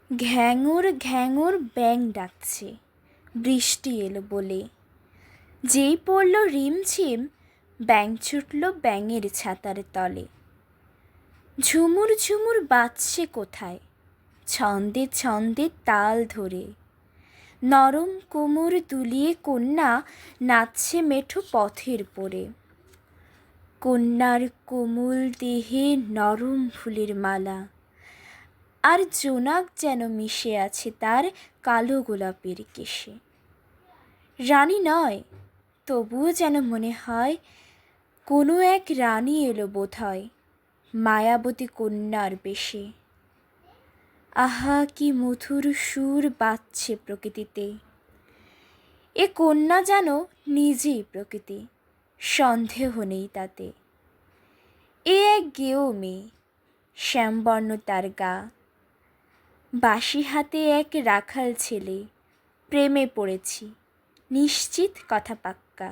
ঘ্যাঙুর ঘ্যাঙুর ব্যাঙ ডাকছে, বৃষ্টি এলো বলে। যেই পড়ল রিমঝিম, ব্যাঙ ছুটল ব্যাঙের ছাতার তলে। ঝুমুর ঝুমুর বাজছে কোথায়, ছন্দে ছন্দে তাল ধরে। নরম কোমর দুলিয়ে কন্যা নাচছে মেঠো পথের পরে। কন্যার কোমল দেহে নরম ফুলের মালা, আর জোনাক যেন মিশে আছে তার কালো গোলাপের কেশে। রানী নয়, তবুও যেন মনে হয় কোনো এক রানী এলো বোধহয় মায়াবতী কন্যার বেশে। আহা কি মধুর সুর বাজছে প্রকৃতিতে, এ কন্যা যেন নিজেই প্রকৃতি, সন্দেহ নেই তাতে। এ এক গেয়ো মেয়ে, শ্যামবর্ণ তার গা, বাঁশি হাতে এক রাখাল ছেলে, প্রেমে পড়েছি নিশ্চিত কথা পাক্কা।